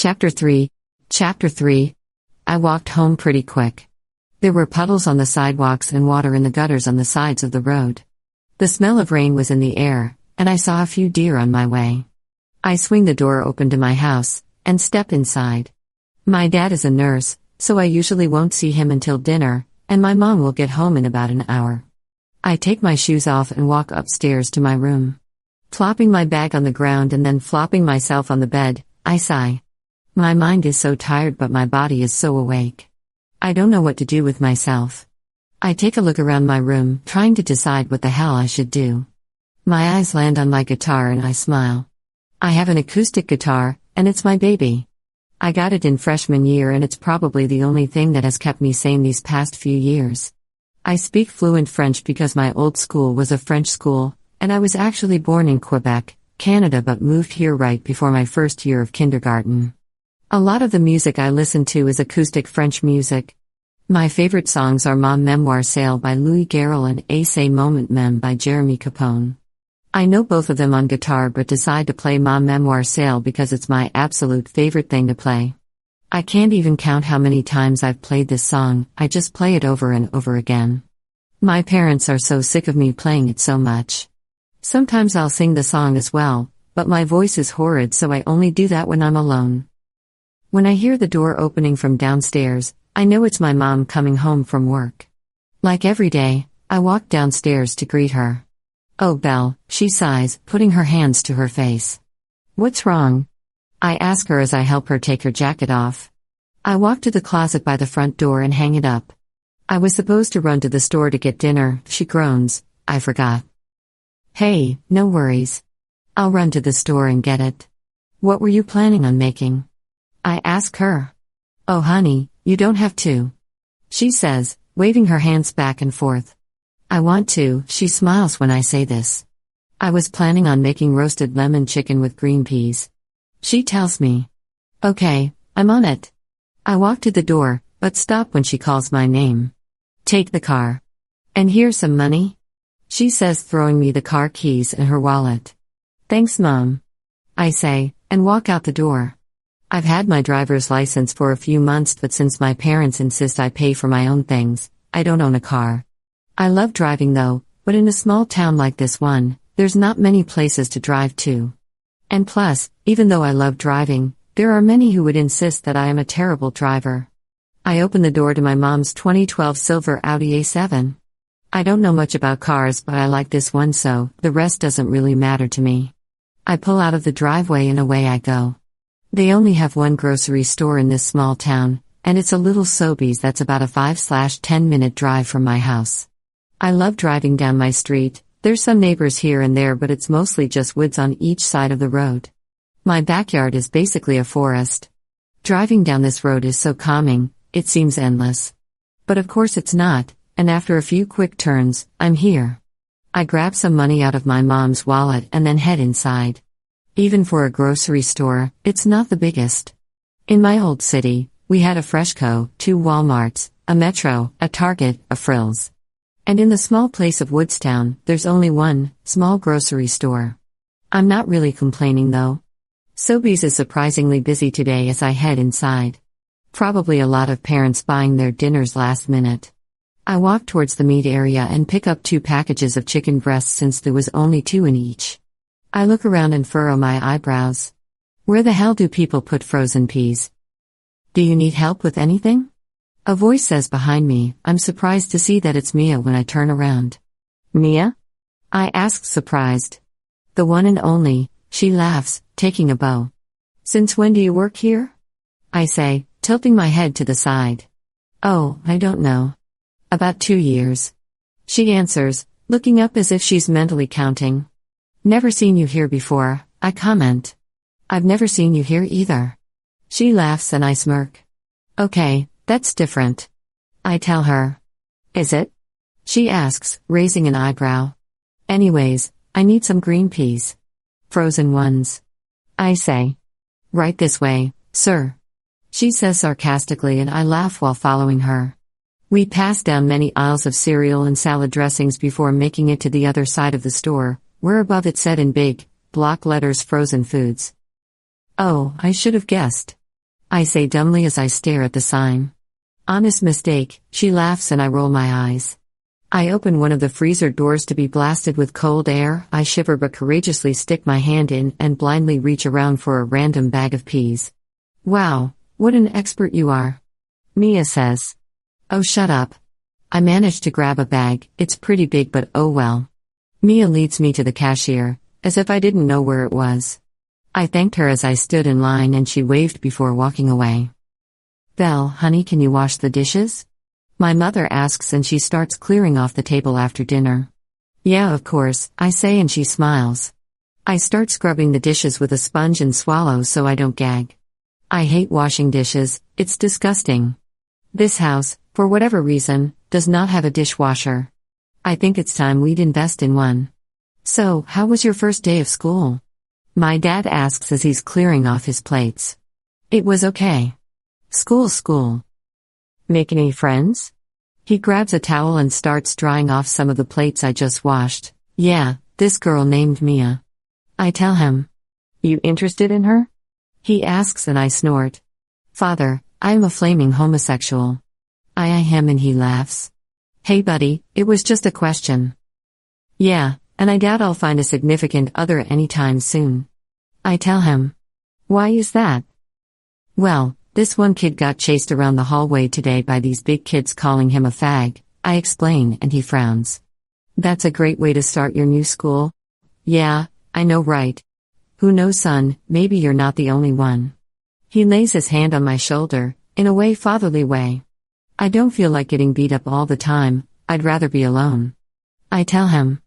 Chapter 3. Chapter 3. I walked home pretty quick. There were puddles on the sidewalks and water in the gutters on the sides of the road. The smell of rain was in the air, and I saw a few deer on my way. I swing the door open to my house, and step inside. My dad is a nurse, so I usually won't see him until dinner, and my mom will get home in about an hour. I take my shoes off and walk upstairs to my room. Plopping my bag on the ground and then flopping myself on the bed, I sigh. My mind is so tired but my body is so awake. I don't know what to do with myself. I take a look around my room, trying to decide what the hell I should do. My eyes land on my guitar and I smile. I have an acoustic guitar, and it's my baby. I got it in freshman year and it's probably the only thing that has kept me sane these past few years. I speak fluent French because my old school was a French school, and I was actually born in Quebec, Canada but moved here right before my first year of kindergarten. A lot of the music I listen to is acoustic French music. My favorite songs are Ma Memoire Sale by Louis Garrel and A Ce Moment Même by Jeremy Capone. I know both of them on guitar but decide to play Ma Memoire Sale because it's my absolute favorite thing to play. I can't even count how many times I've played this song, I just play it over and over again. My parents are so sick of me playing it so much. Sometimes I'll sing the song as well, but my voice is horrid so I only do that when I'm alone. When I hear the door opening from downstairs, I know it's my mom coming home from work. Like every day, I walk downstairs to greet her. "Oh, Belle," she sighs, putting her hands to her face. "What's wrong?" I ask her as I help her take her jacket off. I walk to the closet by the front door and hang it up. "I was supposed to run to the store to get dinner," she groans. "I forgot." "Hey, no worries. I'll run to the store and get it. What were you planning on making?" I ask her. "Oh honey, you don't have to," she says, waving her hands back and forth. "I want to," she smiles when I say this. "I was planning on making roasted lemon chicken with green peas," she tells me. "Okay, I'm on it." I walk to the door, but stop when she calls my name. "Take the car. And here's some money," she says, throwing me the car keys and her wallet. "Thanks, Mom," I say, and walk out the door. I've had my driver's license for a few months, but since my parents insist I pay for my own things, I don't own a car. I love driving though, but in a small town like this one, there's not many places to drive to. And plus, even though I love driving, there are many who would insist that I am a terrible driver. I open the door to my mom's 2012 silver Audi A7. I don't know much about cars, but I like this one, so the rest doesn't really matter to me. I pull out of the driveway and away I go. They only have one grocery store in this small town, and it's a little Sobeys that's about a 5-10 minute drive from my house. I love driving down my street. There's some neighbors here and there, but it's mostly just woods on each side of the road. My backyard is basically a forest. Driving down this road is so calming, it seems endless. But of course it's not, and after a few quick turns, I'm here. I grab some money out of my mom's wallet and then head inside. Even for a grocery store, it's not the biggest. In my old city, we had a Freshco, 2 Walmarts, a Metro, a Target, a Frills. And in the small place of Woodstown, there's only one small grocery store. I'm not really complaining though. Sobeys is surprisingly busy today as I head inside. Probably a lot of parents buying their dinners last minute. I walk towards the meat area and pick up 2 packages of chicken breasts since there was only 2 in each. I look around and furrow my eyebrows. Where the hell do people put frozen peas? "Do you need help with anything?" A voice says behind me. I'm surprised to see that it's Mia when I turn around. "Mia?" I ask, surprised. "The one and only," she laughs, taking a bow. "Since when do you work here?" I say, tilting my head to the side. "Oh, I don't know. About 2 years." She answers, looking up as if she's mentally counting. "Never seen you here before," I comment. "I've never seen you here either." She laughs and I smirk. "Okay, that's different," I tell her. "Is it?" she asks, raising an eyebrow. "Anyways, I need some green peas. Frozen ones," I say. "Right this way, sir," she says sarcastically, and I laugh while following her. We pass down many aisles of cereal and salad dressings before making it to the other side of the store, where above it said in big block letters, "Frozen Foods." Oh, I should have guessed. I say dumbly as I stare at the sign. Honest mistake, she laughs and I roll my eyes. I open one of the freezer doors to be blasted with cold air. I shiver but courageously stick my hand in and blindly reach around for a random bag of peas. Wow, what an expert you are. Mia says. Oh, shut up. I manage to grab a bag, it's pretty big but oh well. Mia leads me to the cashier, as if I didn't know where it was. I thanked her as I stood in line and she waved before walking away. Belle, honey, can you wash the dishes? My mother asks and she starts clearing off the table after dinner. Yeah, of course, I say and she smiles. I start scrubbing the dishes with a sponge and swallow so I don't gag. I hate washing dishes, it's disgusting. This house, for whatever reason, does not have a dishwasher. I think it's time we'd invest in one. So, how was your first day of school? My dad asks as he's clearing off his plates. It was okay. School. Make any friends? He grabs a towel and starts drying off some of the plates I just washed. Yeah, this girl named Mia. I tell him. You interested in her? He asks and I snort. Father, I am a flaming homosexual. I eye him and he laughs. Hey buddy, it was just a question. Yeah, and I doubt I'll find a significant other anytime soon. I tell him. Why is that? Well, this one kid got chased around the hallway today by these big kids calling him a fag, I explain and he frowns. That's a great way to start your new school. Yeah, I know right. Who knows son, maybe you're not the only one. He lays his hand on my shoulder, in a fatherly way. I don't feel like getting beat up all the time, I'd rather be alone. I tell him.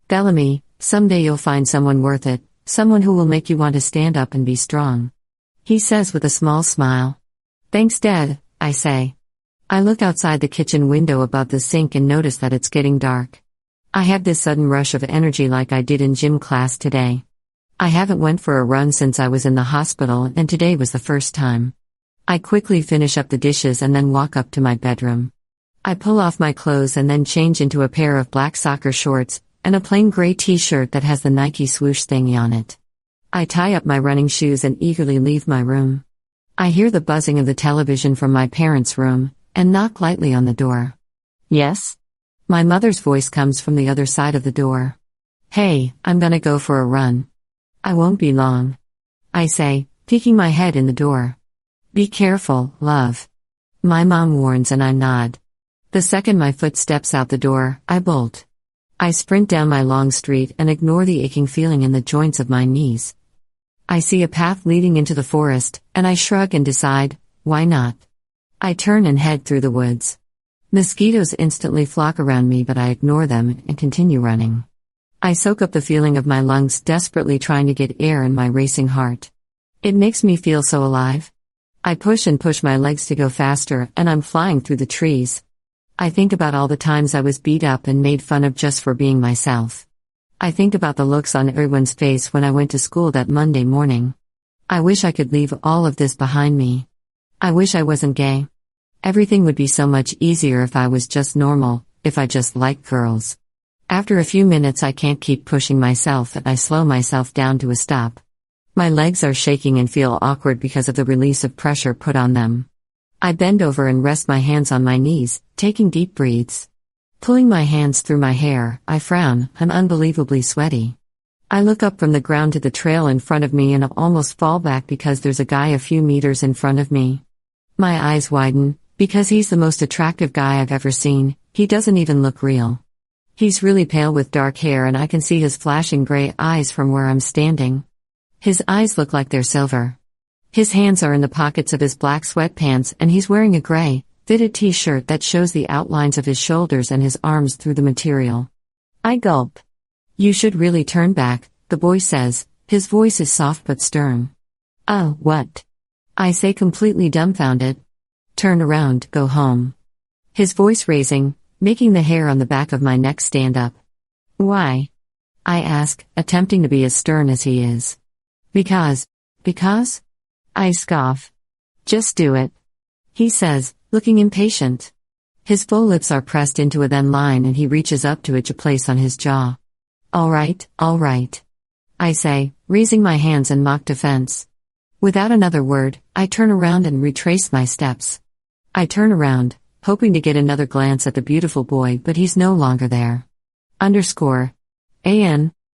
Bellamy, someday you'll find someone worth it, someone who will make you want to stand up and be strong. He says with a small smile. Thanks Dad, I say. I look outside the kitchen window above the sink and notice that it's getting dark. I have this sudden rush of energy like I did in gym class today. I haven't went for a run since I was in the hospital and today was the first time. I quickly finish up the dishes and then walk up to my bedroom. I pull off my clothes and then change into a pair of black soccer shorts and a plain gray t-shirt that has the Nike swoosh thingy on it. I tie up my running shoes and eagerly leave my room. I hear the buzzing of the television from my parents' room, and knock lightly on the door. Yes? My mother's voice comes from the other side of the door. Hey, I'm gonna go for a run. I won't be long. I say, peeking my head in the door. Be careful, love. My mom warns and I nod. The second my foot steps out the door, I bolt. I sprint down my long street and ignore the aching feeling in the joints of my knees. I see a path leading into the forest, and I shrug and decide, why not? I turn and head through the woods. Mosquitoes instantly flock around me but I ignore them and continue running. I soak up the feeling of my lungs desperately trying to get air in my racing heart. It makes me feel so alive. I push and push my legs to go faster and I'm flying through the trees. I think about all the times I was beat up and made fun of just for being myself. I think about the looks on everyone's face when I went to school that Monday morning. I wish I could leave all of this behind me. I wish I wasn't gay. Everything would be so much easier if I was just normal, if I just liked girls. After a few minutes I can't keep pushing myself and I slow myself down to a stop. My legs are shaking and feel awkward because of the release of pressure put on them. I bend over and rest my hands on my knees, taking deep breaths. Pulling my hands through my hair, I frown, I'm unbelievably sweaty. I look up from the ground to the trail in front of me and almost fall back because there's a guy a few meters in front of me. My eyes widen, because he's the most attractive guy I've ever seen, he doesn't even look real. He's really pale with dark hair and I can see his flashing gray eyes from where I'm standing. His eyes look like they're silver. His hands are in the pockets of his black sweatpants and he's wearing a gray, fitted t-shirt that shows the outlines of his shoulders and his arms through the material. I gulp. You should really turn back, the boy says, his voice is soft but stern. Oh, what? I say completely dumbfounded. Turn around, go home. His voice raising, making the hair on the back of my neck stand up. Why? I ask, attempting to be as stern as he is. Because? I scoff. Just do it. He says, looking impatient. His full lips are pressed into a thin line and he reaches up to itch a place on his jaw. All right. I say, raising my hands in mock defense. Without another word, I turn around and retrace my steps. I turn around, hoping to get another glance at the beautiful boy, but he's no longer there. Underscore. AN.